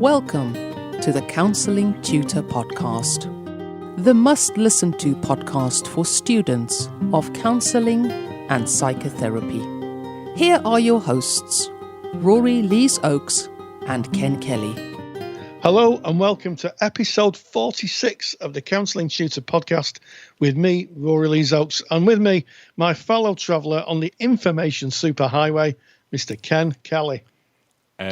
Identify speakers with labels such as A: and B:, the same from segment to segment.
A: Welcome to the Counselling Tutor Podcast, the must-listen-to podcast for students of counselling and psychotherapy. Here are your hosts, Rory Lees-Oakes and Ken Kelly.
B: Hello and welcome to episode 46 of the Counselling Tutor Podcast with me, Rory Lees-Oakes, and with me, my fellow traveller on the information superhighway, Mr. Ken Kelly.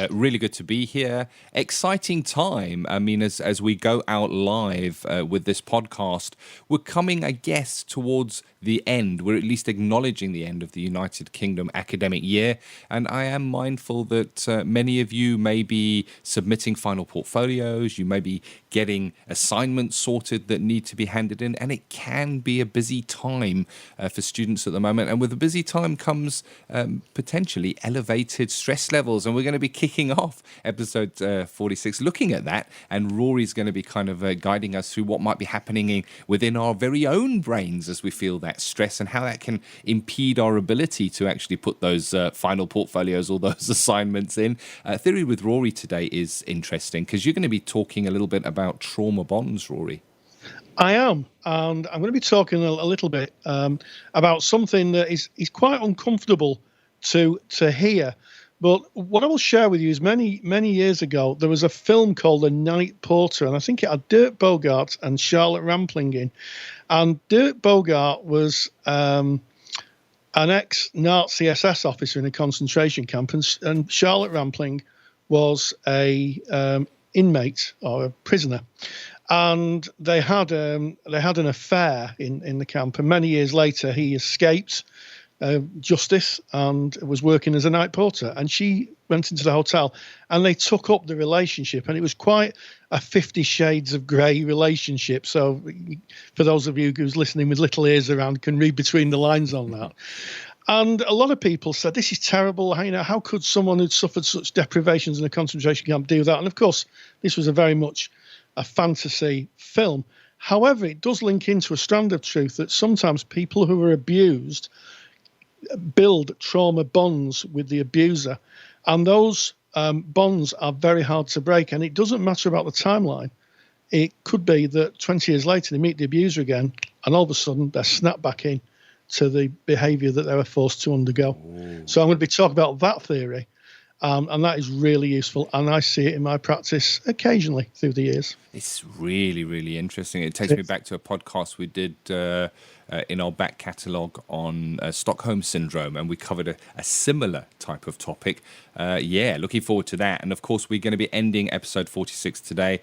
C: Really good to be here. Exciting time. I mean, as we go out live with this podcast, we're coming, I guess, towards the end. We're at least acknowledging the end of the United Kingdom academic year. And I am mindful that many of you may be submitting final portfolios. You may be getting assignments sorted that need to be handed in. And it can be a busy time for students at the moment. And with a busy time comes potentially elevated stress levels. And we're going to be kicking off episode 46 looking at that, and Rory's going to be kind of guiding us through what might be happening within our very own brains as we feel that stress and how that can impede our ability to actually put those final portfolios or those assignments in. Theory with Rory today is interesting because you're going to be talking a little bit about trauma bonds, Rory.
B: I am, and I'm going to be talking a little bit about something that is quite uncomfortable to hear. But what I will share with you is many years ago, there was a film called The Night Porter, and I think it had Dirk Bogarde and Charlotte Rampling in. And Dirk Bogarde was an ex-Nazi SS officer in a concentration camp, and Charlotte Rampling was a inmate or a prisoner. And they had an affair in the camp, and many years later he escaped justice and was working as a night porter, and she went into the hotel and they took up the relationship, and it was quite a 50 Shades of Grey relationship. So for those of you who's listening with little ears around can read between the lines on that. And a lot of people said, this is terrible. How could someone who'd suffered such deprivations in a concentration camp do that? And of course, this was very much a fantasy film. However, it does link into a strand of truth that sometimes people who are abused build trauma bonds with the abuser, and those bonds are very hard to break. And it doesn't matter about the timeline. It could be that 20 years later they meet the abuser again, and all of a sudden they're snapped back in to the behaviour that they were forced to undergo. Ooh. So I'm going to be talking about that theory, and that is really useful, and I see it in my practice occasionally through the years.
C: It's really, really interesting. It takes me back to a podcast we did in our back catalogue on Stockholm Syndrome, and we covered a similar type of topic. Looking forward to that. And of course, we're going to be ending episode 46 today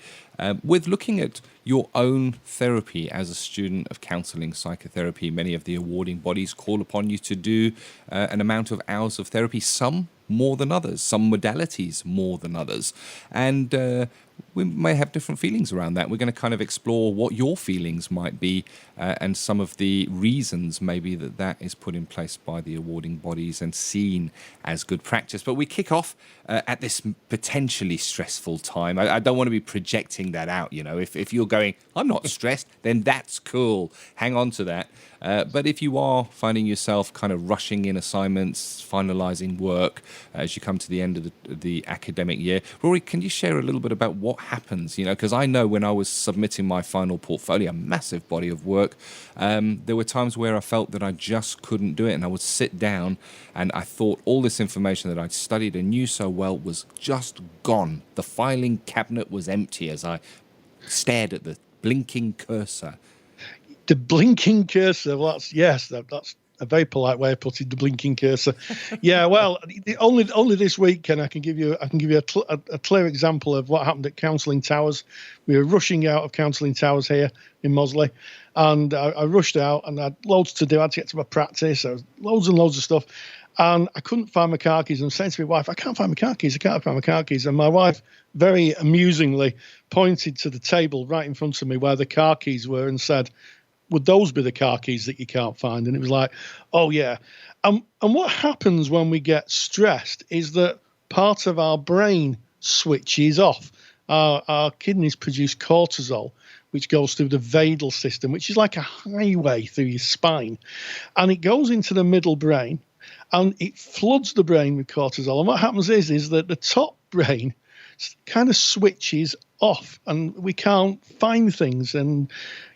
C: with looking at your own therapy as a student of counselling psychotherapy. Many of the awarding bodies call upon you to do an amount of hours of therapy, some more than others, some modalities more than others. And we may have different feelings around that. We're going to kind of explore what your feelings might be and some of the reasons maybe that is put in place by the awarding bodies and seen as good practice. But we kick off at this potentially stressful time. I don't want to be projecting that out. If you're going, I'm not stressed, then that's cool. Hang on to that. But if you are finding yourself kind of rushing in assignments, finalising work as you come to the end of the academic year, Rory, can you share a little bit about what happens? Because I know when I was submitting my final portfolio, a massive body of work, there were times where I felt that I just couldn't do it, and I would sit down and I thought all this information that I'd studied and knew so well was just gone. The filing cabinet was empty as I stared at the blinking cursor.
B: The blinking cursor. Well, that's a very polite way of putting the blinking cursor. Yeah, well, only this week, Ken, I can give you a clear example of what happened at Counselling Towers. We were rushing out of Counselling Towers here in Mosley, and I rushed out, and I had loads to do. I had to get to my practice. There was loads and loads of stuff, and I couldn't find my car keys. I'm saying to my wife, I can't find my car keys. And my wife very amusingly pointed to the table right in front of me where the car keys were and said, would those be the car keys that you can't find? And it was like, oh, yeah. And what happens when we get stressed is that part of our brain switches off. Our kidneys produce cortisol, which goes through the vagal system, which is like a highway through your spine. And it goes into the middle brain, and it floods the brain with cortisol. And what happens is that the top brain kind of switches off and we can't find things. And,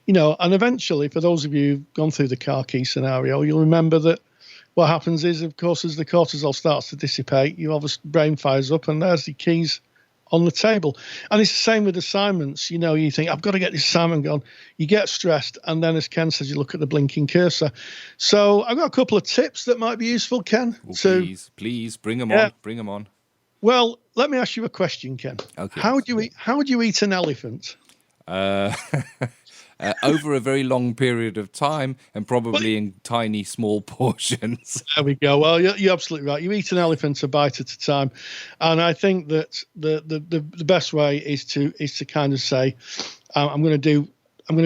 B: and eventually, for those of you who've gone through the car key scenario, you'll remember that what happens is, of course, as the cortisol starts to dissipate, your brain fires up and there's the keys on the table. And it's the same with assignments. You think, I've got to get this assignment gone. You get stressed. And then, as Ken says, you look at the blinking cursor. So I've got a couple of tips that might be useful, Ken.
C: Well, please bring them on. Bring them on.
B: Well, let me ask you a question, Ken.
C: Okay.
B: How do you eat an elephant?
C: Over a very long period of time and probably in tiny, small portions.
B: There we go. Well, you're absolutely right. You eat an elephant a bite at a time. And I think that the best way is to kind of say, I'm going to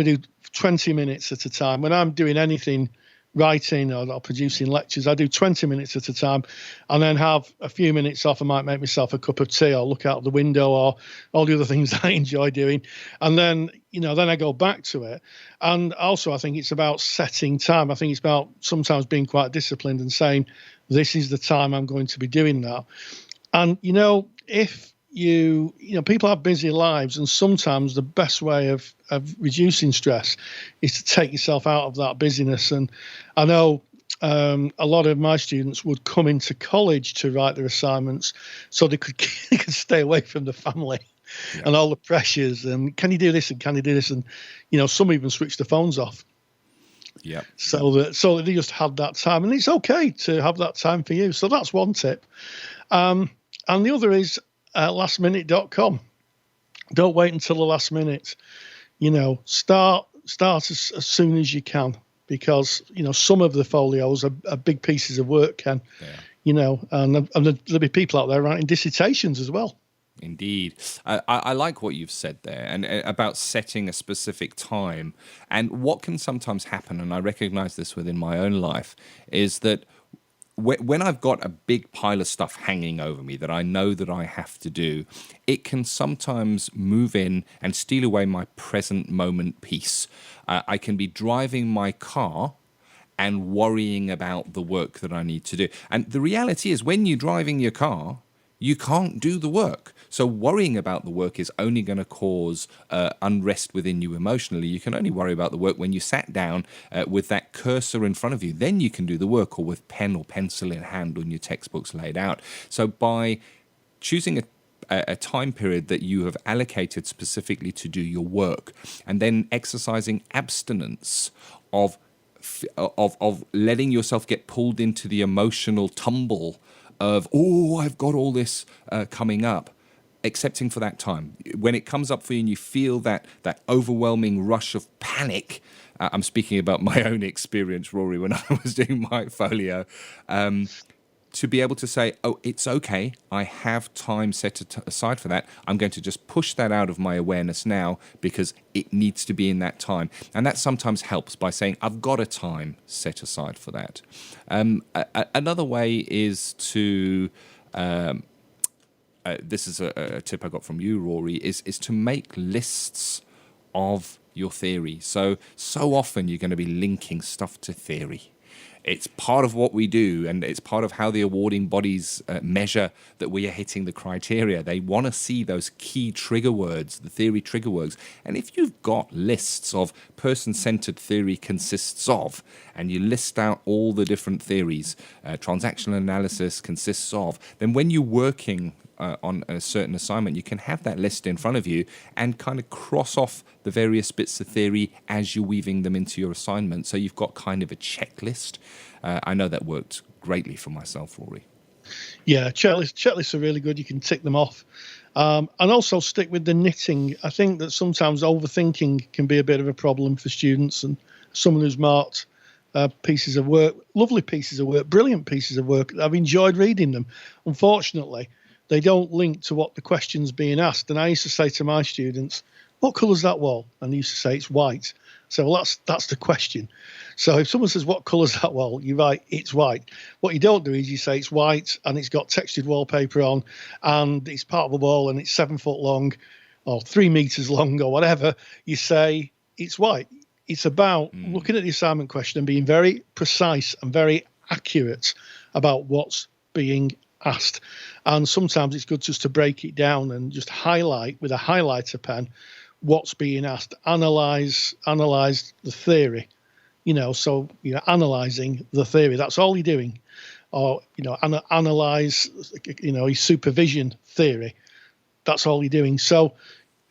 B: do 20 minutes at a time. When I'm doing anything, writing or producing lectures, I do 20 minutes at a time and then have a few minutes off. I might make myself a cup of tea or look out the window or all the other things I enjoy doing. And then, then I go back to it. And also, I think it's about setting time. I think it's about sometimes being quite disciplined and saying, this is the time I'm going to be doing that. And, if people have busy lives, and sometimes the best way of reducing stress is to take yourself out of that busyness. And I know a lot of my students would come into college to write their assignments so they could stay away from the family and all the pressures. And can you do this? And can you do this? And, some even switch the phones off.
C: Yeah.
B: So they just had that time. And it's okay to have that time for you. So that's one tip. And the other is, lastminute.com. Don't wait until the last minute. Start as soon as you can, because some of the folios are big pieces of work, Ken. Yeah. And there'll be people out there writing dissertations as well.
C: Indeed. I like what you've said there and about setting a specific time. And what can sometimes happen, and I recognize this within my own life, is that when I've got a big pile of stuff hanging over me that I know that I have to do, it can sometimes move in and steal away my present moment peace. I can be driving my car and worrying about the work that I need to do. And the reality is, when you're driving your car, you can't do the work. So worrying about the work is only going to cause unrest within you emotionally. You can only worry about the work when you sat down with that cursor in front of you. Then you can do the work, or with pen or pencil in hand on your textbooks laid out. So by choosing a time period that you have allocated specifically to do your work, and then exercising abstinence of letting yourself get pulled into the emotional tumble of, I've got all this coming up, accepting for that time. When it comes up for you and you feel that overwhelming rush of panic, I'm speaking about my own experience, Rory, when I was doing my folio, to be able to say, it's okay, I have time set aside for that. I'm going to just push that out of my awareness now because it needs to be in that time. And that sometimes helps by saying, I've got a time set aside for that. Another way is to, this is a tip I got from you, Rory, is to make lists of your theory. So often you're going to be linking stuff to theory. It's part of what we do, and it's part of how the awarding bodies measure that we are hitting the criteria. They want to see those key trigger words, the theory trigger words. And if you've got lists of person-centered theory consists of, and you list out all the different theories, transactional analysis consists of, then when you're working on a certain assignment, you can have that list in front of you and kind of cross off the various bits of theory as you're weaving them into your assignment. So you've got kind of a checklist. I know that worked greatly for myself, Rory. Yeah,
B: checklists are really good. You can tick them off. And also stick with the knitting. I think that sometimes overthinking can be a bit of a problem for students, and someone who's marked pieces of work, lovely pieces of work, brilliant pieces of work. I've enjoyed reading them. Unfortunately, they don't link to what the question's being asked. And I used to say to my students, what colour's that wall? And they used to say, it's white. So, well, that's the question. So if someone says, what colour's that wall? You write, it's white. What you don't do is you say it's white and it's got textured wallpaper on and it's part of the wall and it's 7 foot long or 3 metres long or whatever. You say it's white. It's about looking at the assignment question and being very precise and very accurate about what's being asked. And sometimes it's good just to break it down and just highlight with a highlighter pen what's being asked. Analyze the theory, so analyzing the theory, that's all you're doing. Or analyze his supervision theory, that's all you're doing. So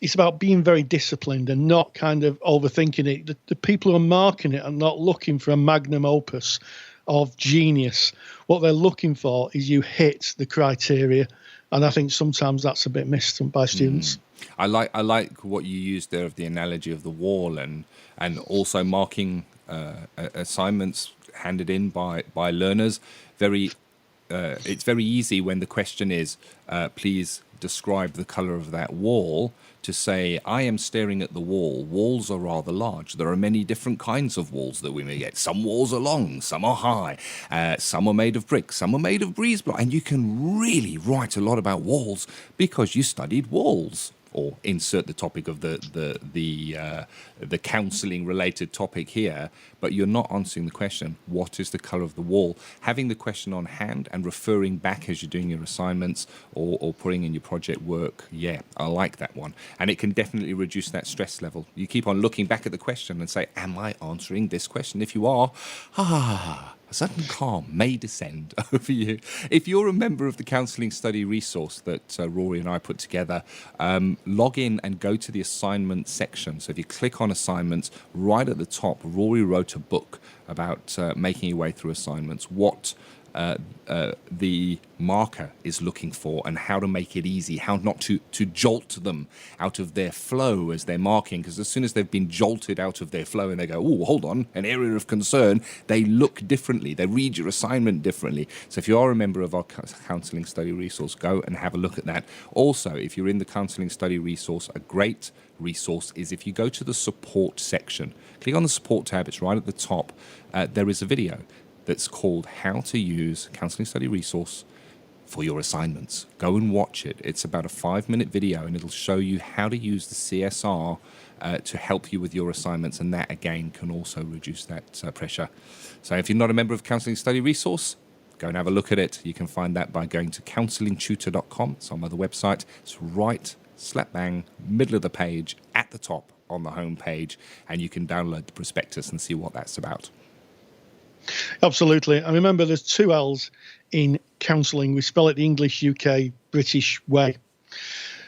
B: it's about being very disciplined and not kind of overthinking it. The people who are marking it are not looking for a magnum opus of genius. What they're looking for is you hit the criteria, and I think sometimes that's a bit missed by students.
C: I like what you used there of the analogy of the wall, and also marking assignments handed in by learners. It's very easy when the question is, please describe the color of that wall, to say, I am staring at the wall. Walls are rather large. There are many different kinds of walls that we may get. Some walls are long, some are high, some are made of brick, some are made of breeze block. And you can really write a lot about walls because you studied walls. Or insert the topic of the counselling related topic here, but you're not answering the question, what is the colour of the wall? Having the question on hand and referring back as you're doing your assignments or putting in your project work, yeah, I like that one. And it can definitely reduce that stress level. You keep on looking back at the question and say, am I answering this question? If you are, a sudden calm may descend over you. If you're a member of the Counselling Study resource that Rory and I put together, log in and go to the assignment section. So if you click on assignments, right at the top, Rory wrote a book about making your way through assignments, what the marker is looking for and how to make it easy, how not to jolt them out of their flow as they're marking, because as soon as they've been jolted out of their flow and they go, oh, hold on, an area of concern, they look differently, they read your assignment differently. So if you are a member of our Counselling Study resource, go and have a look at that. Also, if you're in the Counselling Study resource, a great resource is if you go to the support section, click on the support tab, it's right at the top, there is a video that's called How to Use Counselling Study Resource for Your Assignments. Go and watch it. It's about a 5-minute video and it'll show you how to use the CSR to help you with your assignments, and that again can also reduce that pressure. So if you're not a member of Counselling Study Resource, go and have a look at it. You can find that by going to counsellingtutor.com. It's on my other website. It's right slap bang middle of the page at the top on the home page, and you can download the prospectus and see what that's about.
B: Absolutely. I remember there's 2 L's in counselling. We spell it the English, UK, British way.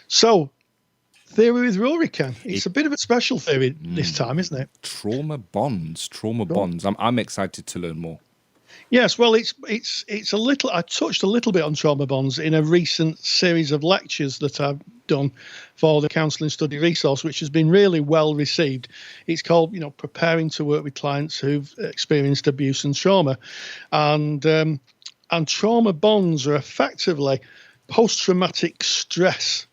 B: So, theory with Rory, Ken. It's a bit of a special theory this time, isn't it?
C: Trauma bonds. I'm excited to learn more.
B: Yes, well, it's a little. I touched a little bit on trauma bonds in a recent series of lectures that I've done for the Counselling Study resource, which has been really well received. It's called, preparing to work with clients who've experienced abuse and trauma, and trauma bonds are effectively post-traumatic stress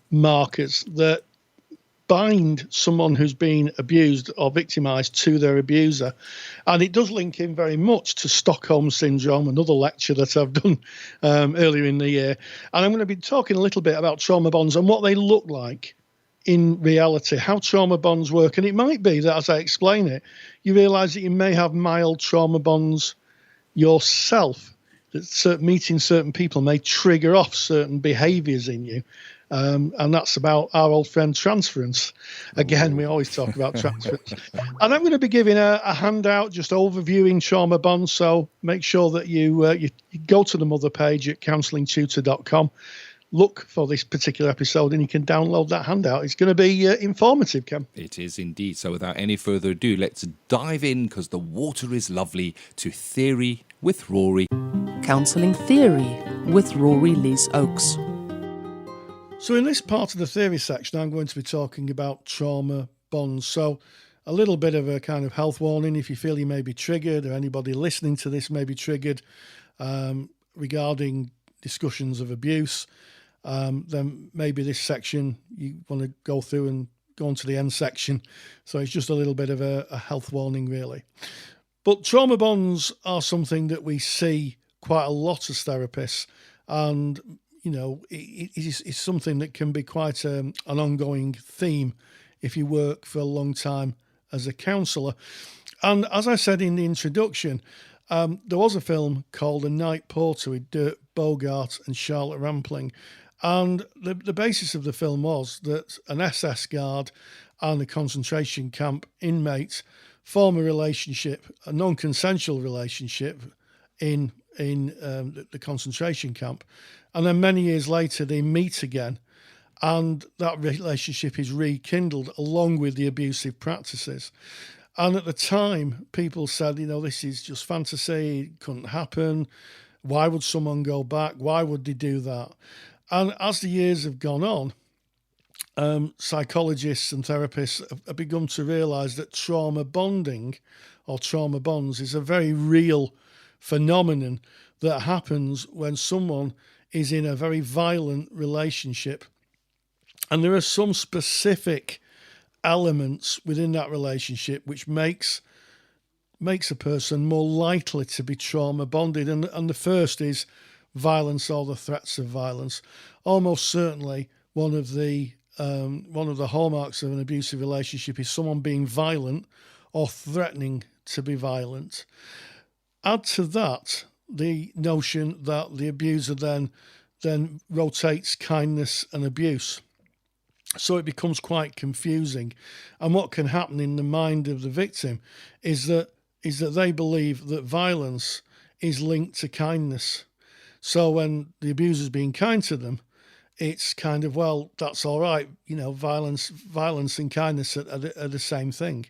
B: markers that bind someone who's been abused or victimized to their abuser. And it does link in very much to Stockholm Syndrome, another lecture that I've done earlier in the year. And I'm going to be talking a little bit about trauma bonds and what they look like in reality, how trauma bonds work. And it might be that as I explain it, you realize that you may have mild trauma bonds yourself, that meeting certain people may trigger off certain behaviors in you. And that's about our old friend transference. Again, we always talk about transference. And I'm going to be giving a handout just overviewing trauma bonds. So make sure that you go to the mother page at counsellingtutor.com, look for this particular episode, and you can download that handout. It's going to be informative, Cam.
C: It is indeed. So without any further ado, let's dive in, because the water is lovely, to Theory with Rory.
A: Counselling Theory with Rory Lees Oakes.
B: So in this part of the theory section, I'm going to be talking about trauma bonds. So a little bit of a kind of health warning if you feel you may be triggered, or anybody listening to this may be triggered regarding discussions of abuse, then maybe this section you want to go through and go on to the end section. So it's just a little bit of a health warning, really. But trauma bonds are something that we see quite a lot as therapists, and it's something that can be quite an ongoing theme if you work for a long time as a counsellor. And as I said in the introduction, there was a film called The Night Porter with Bogart and Charlotte Rampling. And the basis of the film was that an SS guard and a concentration camp inmate form a relationship, a non-consensual relationship in the concentration camp. And then many years later, they meet again. And that relationship is rekindled along with the abusive practices. And at the time, people said, this is just fantasy, it couldn't happen. Why would someone go back? Why would they do that? And as the years have gone on, psychologists and therapists have begun to realise that trauma bonding or trauma bonds is a very real phenomenon that happens when someone is in a very violent relationship. And there are some specific elements within that relationship which makes a person more likely to be trauma bonded. And the first is violence or the threats of violence. Almost certainly one of the hallmarks of an abusive relationship is someone being violent or threatening to be violent. Add to that the notion that the abuser then rotates kindness and abuse. So it becomes quite confusing. And what can happen in the mind of the victim is that they believe that violence is linked to kindness. So when the abuser's being kind to them, it's kind of, well, that's all right. Violence and kindness are the same thing.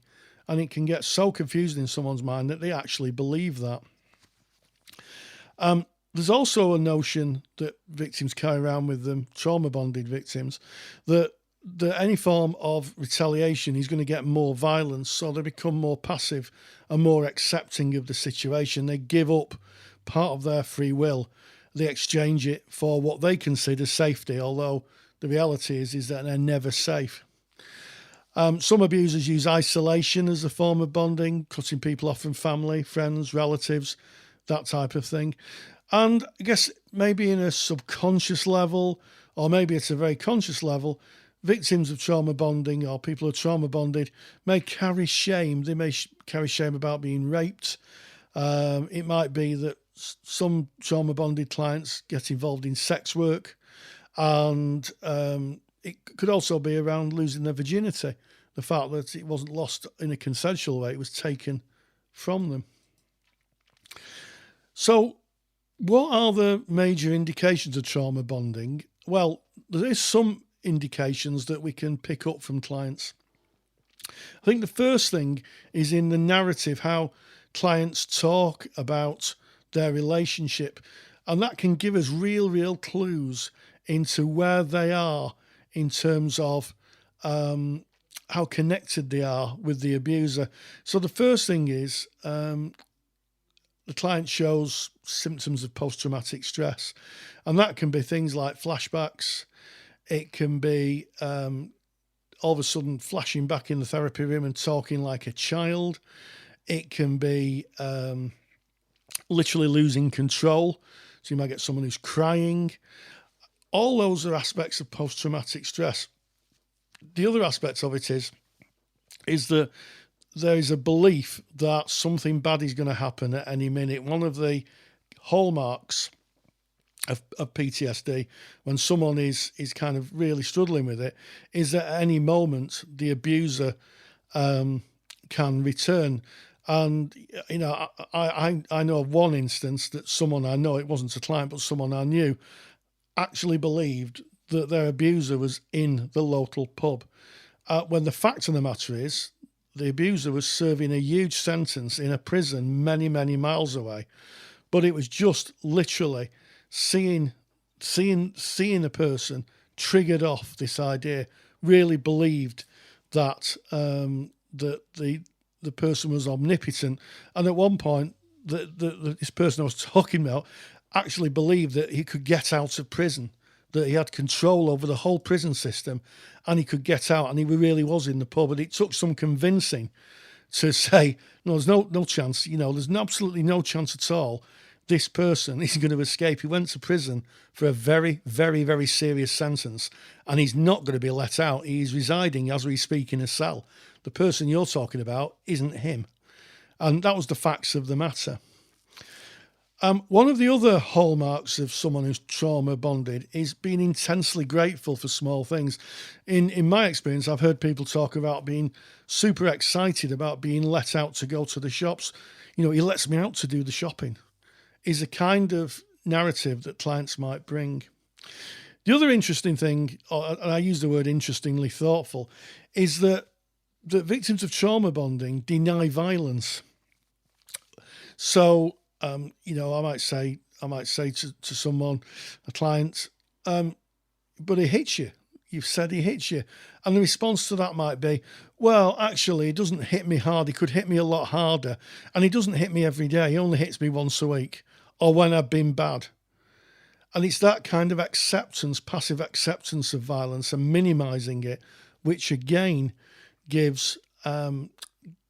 B: And it can get so confused in someone's mind that they actually believe that. There's also a notion that victims carry around with them, trauma-bonded victims, that any form of retaliation is going to get more violence, so they become more passive and more accepting of the situation. They give up part of their free will. They exchange it for what they consider safety, although the reality is that they're never safe. Some abusers use isolation as a form of bonding, cutting people off from family, friends, relatives, that type of thing. And I guess maybe in a subconscious level, or maybe at a very conscious level, victims of trauma bonding or people who are trauma bonded may carry shame. They may carry shame about being raped. It might be that some trauma bonded clients get involved in sex work, and it could also be around losing their virginity. The fact that it wasn't lost in a consensual way, it was taken from them. So what are the major indications of trauma bonding? Well, there is some indications that we can pick up from clients. I think the first thing is in the narrative, how clients talk about their relationship, and that can give us real clues into where they are in terms of how connected they are with the abuser. So the first thing is the client shows symptoms of post-traumatic stress, and that can be things like flashbacks. It can be all of a sudden flashing back in the therapy room and talking like a child. It can be literally losing control. So you might get someone who's crying. All those are aspects of post-traumatic stress. The other aspect of it is that there is a belief that something bad is going to happen at any minute. One of the hallmarks of PTSD, when someone is kind of really struggling with it, is that at any moment the abuser can return. And, I know of one instance that someone I know, it wasn't a client, but someone I knew, actually believed that their abuser was in the local pub. When the fact of the matter is, the abuser was serving a huge sentence in a prison many miles away. But it was just literally seeing a person triggered off this idea, really believed that the person was omnipotent. And at one point, this person I was talking about actually believed that he could get out of prison, that he had control over the whole prison system and he could get out, and he really was in the pub. And it took some convincing to say, no, there's no chance, there's absolutely no chance at all this person is going to escape. He went to prison for a very serious sentence, and he's not going to be let out. He's residing, as we speak, in a cell. The person you're talking about isn't him. And that was the facts of the matter. One of the other hallmarks of someone who's trauma bonded is being intensely grateful for small things. In my experience, I've heard people talk about being super excited about being let out to go to the shops. You know, he lets me out to do the shopping, is a kind of narrative that clients might bring. The other interesting thing, and I use the word interestingly thoughtful, is that victims of trauma bonding deny violence. So, you know, I might say to someone, a client, but he hits you. You've said he hits you. And the response to that might be, well, actually, he doesn't hit me hard. He could hit me a lot harder. And he doesn't hit me every day. He only hits me once a week or when I've been bad. And it's that kind of acceptance, passive acceptance of violence and minimizing it, which again gives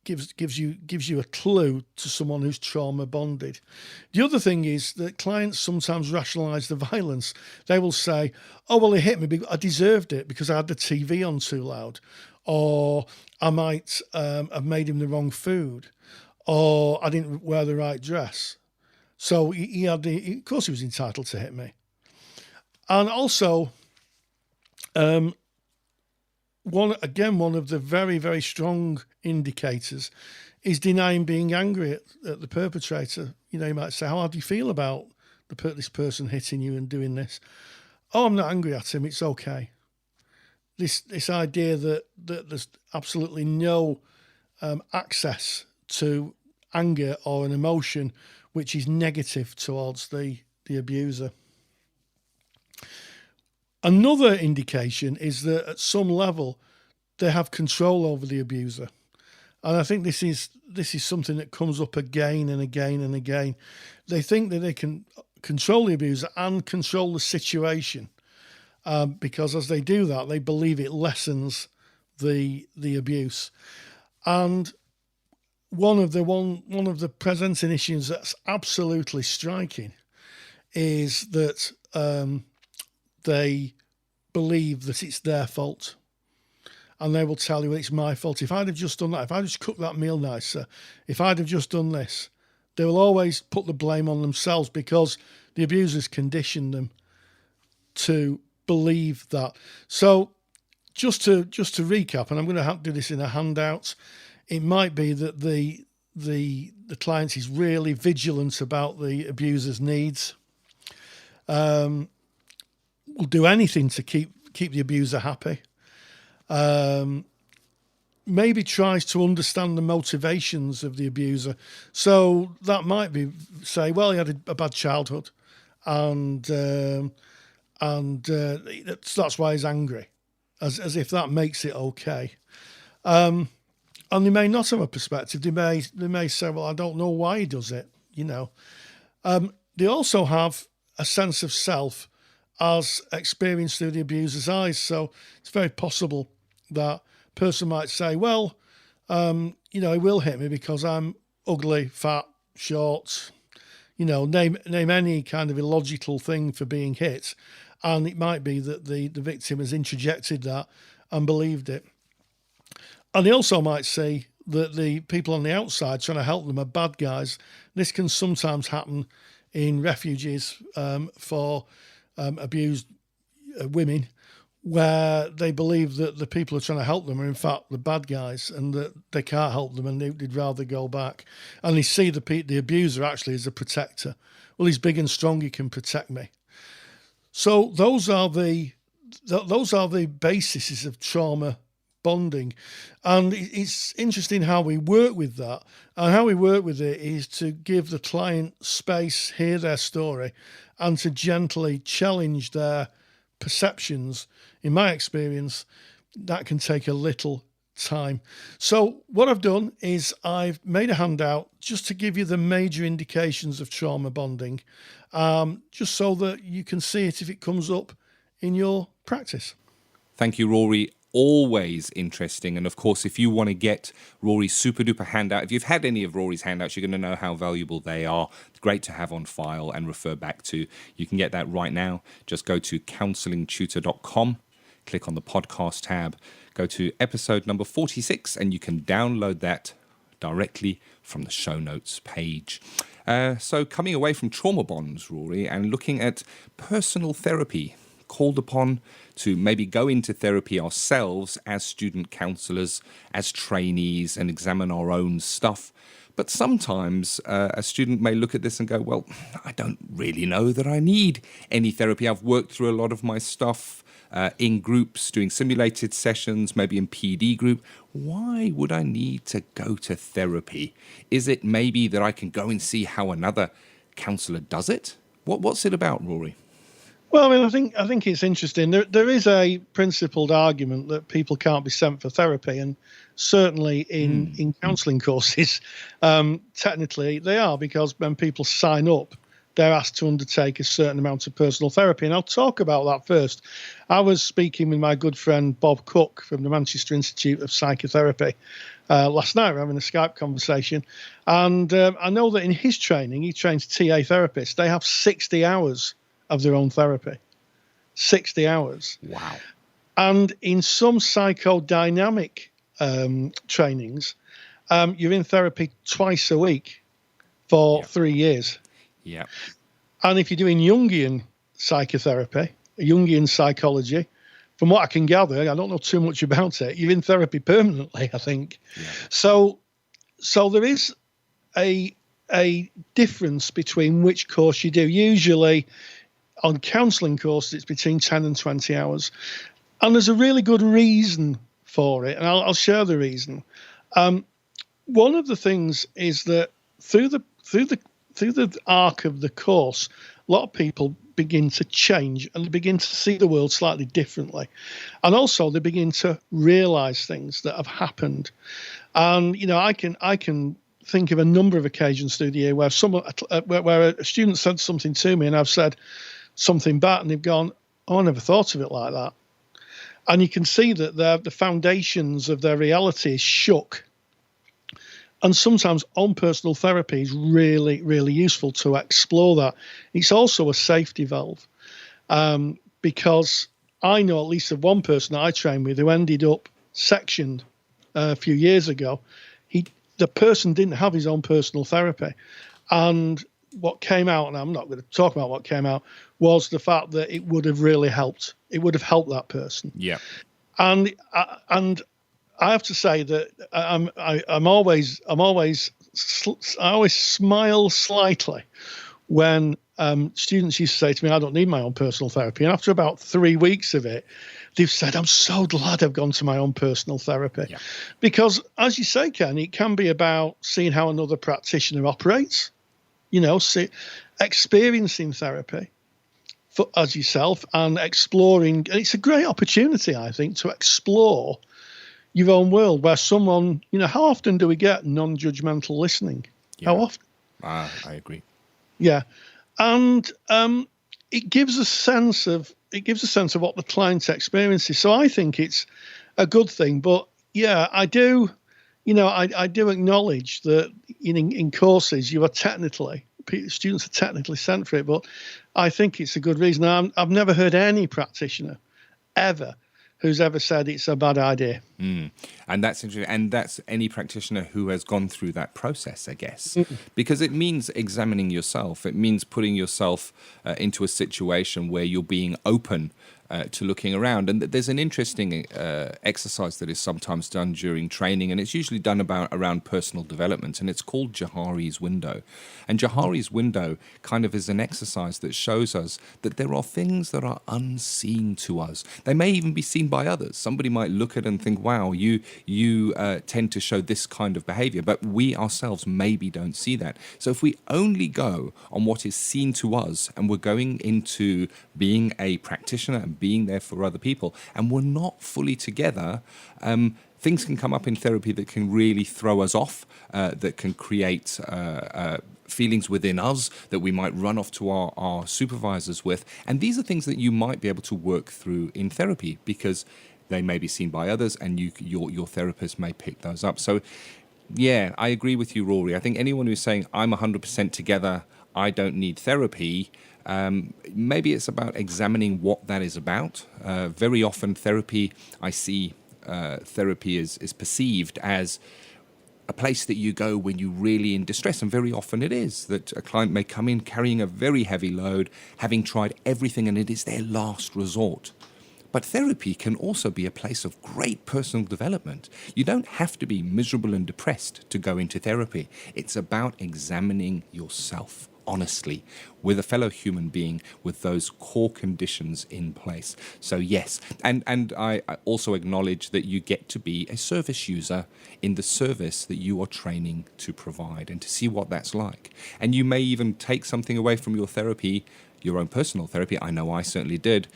B: you a clue to someone who's trauma bonded. The other thing is that clients sometimes rationalize the violence. They will say, oh, well, he hit me because I deserved it because I had the TV on too loud, or I might have made him the wrong food, or I didn't wear the right dress. So of course he was entitled to hit me. And also, one of the very, very strong indicators is denying being angry at the perpetrator. You know, you might say, how do you feel about this person hitting you and doing this? Oh, I'm not angry at him. It's okay. This idea that there's absolutely no access to anger or an emotion which is negative towards the abuser. Another indication is that at some level they have control over the abuser. And I think this is something that comes up again and again and again. They think that they can control the abuser and control the situation, because as they do that, they believe it lessens the abuse. And one of the presenting issues that's absolutely striking is that they believe that it's their fault. And they will tell you, it's my fault. If I'd have just done that, if I just cooked that meal nicer, if I'd have just done this, they will always put the blame on themselves because the abusers conditioned them to believe that. So just to recap, and I'm going to do this in a handout, it might be that the client is really vigilant about the abuser's needs. Will do anything to keep the abuser happy. Maybe tries to understand the motivations of the abuser. So that might be, say, well, he had a bad childhood, and that's why he's angry, as if that makes it okay. And they may not have a perspective. They may say, well, I don't know why he does it. You know, they also have a sense of self as experienced through the abuser's eyes. So it's very possible that person might say, well, he will hit me because I'm ugly, fat, short, name any kind of illogical thing for being hit. And it might be that the victim has interjected that and believed it. And they also might say that the people on the outside trying to help them are bad guys. This can sometimes happen in refuges for abused women, where they believe that the people who are trying to help them are in fact the bad guys and that they can't help them and they'd rather go back. And they see the abuser actually as a protector. Well, he's big and strong, he can protect me. So those are the bases of trauma bonding. And it's interesting how we work with that. And how we work with it is to give the client space, hear their story, and to gently challenge their perceptions. In my experience, that can take a little time. So what I've done is I've made a handout just to give you the major indications of trauma bonding, just so that you can see it if it comes up in your practice.
C: Thank you, Rory. Always interesting. And of course, if you want to get Rory's super duper handout, if you've had any of Rory's handouts, you're going to know how valuable they are. It's great to have on file and refer back to. You can get that right now. Just go to counsellingtutor.com, click on the podcast tab, go to episode number 46, and you can download that directly from the show notes page. So coming away from trauma bonds, Rory, and looking at personal therapy, called upon to maybe go into therapy ourselves as student counsellors, as trainees, and examine our own stuff. But sometimes a student may look at this and go, well, I don't really know that I need any therapy. I've worked through a lot of my stuff in groups, doing simulated sessions, maybe in PD group. Why would I need to go to therapy? Is it maybe that I can go and see how another counsellor does it? What's it about, Rory?
B: Well, I mean, I think it's interesting. There is a principled argument that people can't be sent for therapy, and certainly in counselling courses, technically they are, because when people sign up, they're asked to undertake a certain amount of personal therapy. And I'll talk about that first. I was speaking with my good friend Bob Cook from the Manchester Institute of Psychotherapy last night. We're having a Skype conversation. And I know that in his training, he trains TA therapists. They have 60 hours of their own therapy. 60 hours.
C: Wow.
B: And in some psychodynamic trainings, you're in therapy twice a week for 3 years.
C: Yeah.
B: And if you're doing Jungian psychotherapy, Jungian psychology, from what I can gather, I don't know too much about it, you're in therapy permanently, I think. Yeah. So there is a difference between which course you do. Usually on counselling courses, it's between 10 and 20 hours. And there's a really good reason for it, and I'll share the reason. One of the things is that through the arc of the course, a lot of people begin to change and they begin to see the world slightly differently. And also they begin to realise things that have happened. And, I can think of a number of occasions through the year where a student said something to me and I've said something back and they've gone, oh, I never thought of it like that. And you can see that the foundations of their reality is shook. And sometimes on personal therapy is really, really useful to explore that. It's also a safety valve because I know at least of one person that I trained with who ended up sectioned a few years ago. The person didn't have his own personal therapy. And what came out, and I'm not going to talk about what came out, was the fact that it would have really helped. It would have helped that person.
C: Yeah.
B: And I have to say that I always smile slightly when students used to say to me, I don't need my own personal therapy. And after about 3 weeks of it, they've said, I'm so glad I've gone to my own personal therapy. Yeah. Because as you say, Ken, it can be about seeing how another practitioner operates, experiencing therapy as yourself and exploring. And it's a great opportunity, I think, to explore your own world where someone, how often do we get non-judgmental listening? Yeah. How often?
C: I agree.
B: Yeah. And it gives a sense of what the client's experience is. So I think it's a good thing. But yeah, I do acknowledge that in courses students are technically sent for it, but I think it's a good reason. I've never heard any practitioner ever who's ever said it's a bad idea.
C: And that's interesting. And that's any practitioner who has gone through that process, I guess, because it means examining yourself. It means putting yourself into a situation where you're being open to looking around. And there's an interesting exercise that is sometimes done during training, and it's usually done around personal development, and it's called Johari's window. And Johari's window kind of is an exercise that shows us that there are things that are unseen to us. They may even be seen by others. Somebody might look at it and think, wow, you tend to show this kind of behavior, but we ourselves maybe don't see that. So if we only go on what is seen to us, and we're going into being a practitioner and being there for other people, and we're not fully together, things can come up in therapy that can really throw us off, that can create feelings within us that we might run off to our supervisors with. And these are things that you might be able to work through in therapy because they may be seen by others, and your therapist may pick those up. So, yeah, I agree with you, Rory. I think anyone who's saying, I'm 100% together, I don't need therapy, maybe it's about examining what that is about. Very often therapy, I see therapy is perceived as a place that you go when you're really in distress, and very often it is that a client may come in carrying a very heavy load, having tried everything, and it is their last resort. But therapy can also be a place of great personal development. You don't have to be miserable and depressed to go into therapy. It's about examining yourself honestly with a fellow human being with those core conditions in place. So yes, and I also acknowledge that you get to be a service user in the service that you are training to provide, and to see what that's like. And you may even take something away from your therapy, your own personal therapy. I know I certainly did,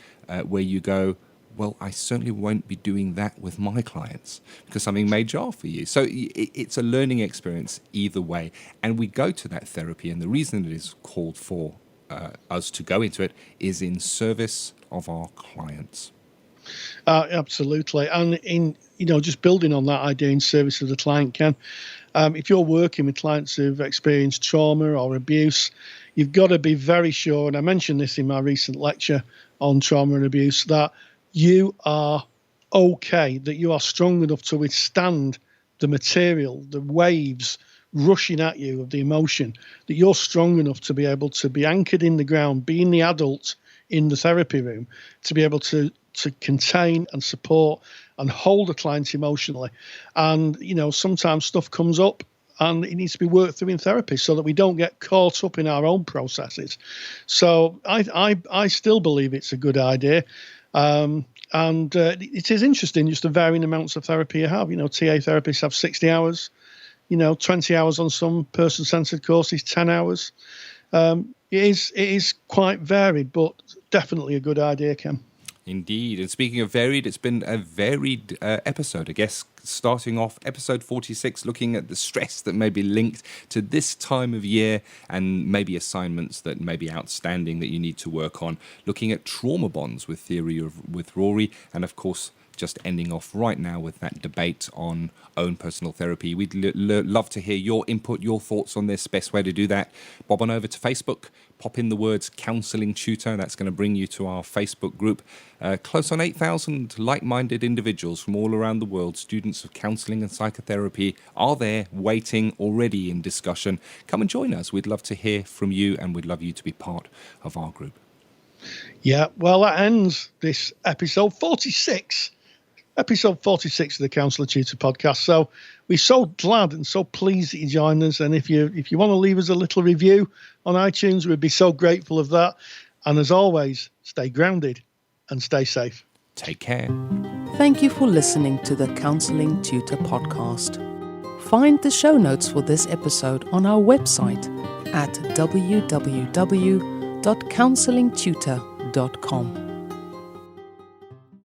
C: where you go, well, I certainly won't be doing that with my clients because something may jar for you. So it's a learning experience either way. And we go to that therapy, and the reason it is called for us to go into it is in service of our clients.
B: Absolutely. And in, just building on that idea in service of the client, Ken, if you're working with clients who've experienced trauma or abuse, you've got to be very sure, and I mentioned this in my recent lecture on trauma and abuse, that you are okay, that you are strong enough to withstand the material, the waves rushing at you of the emotion, that you're strong enough to be able to be anchored in the ground, being the adult in the therapy room, to be able to contain and support and hold a client emotionally. And, sometimes stuff comes up and it needs to be worked through in therapy so that we don't get caught up in our own processes. So I still believe it's a good idea. And it is interesting, just the varying amounts of therapy you have. TA therapists have 60 hours, 20 hours on some person-centered courses, 10 hours. It is quite varied, but definitely a good idea, Ken.
C: Indeed. And speaking of varied, it's been a varied episode, I guess, starting off episode 46, looking at the stress that may be linked to this time of year and maybe assignments that may be outstanding that you need to work on, looking at trauma bonds with with Rory, and of course, just ending off right now with that debate on own personal therapy. We'd love to hear your input, your thoughts on this. Best way to do that, bob on over to Facebook, pop in the words Counselling Tutor. That's going to bring you to our Facebook group. Close on 8,000 like-minded individuals from all around the world, students of counselling and psychotherapy, are there waiting already in discussion. Come and join us. We'd love to hear from you, and we'd love you to be part of our group.
B: Yeah, well, that ends this episode 46. Episode 46 of the Counselling Tutor Podcast. So we're so glad and so pleased that you joined us. And if you want to leave us a little review on iTunes, we'd be so grateful of that. And as always, stay grounded and stay safe.
C: Take care.
A: Thank you for listening to the Counselling Tutor Podcast. Find the show notes for this episode on our website at www.counsellingtutor.com.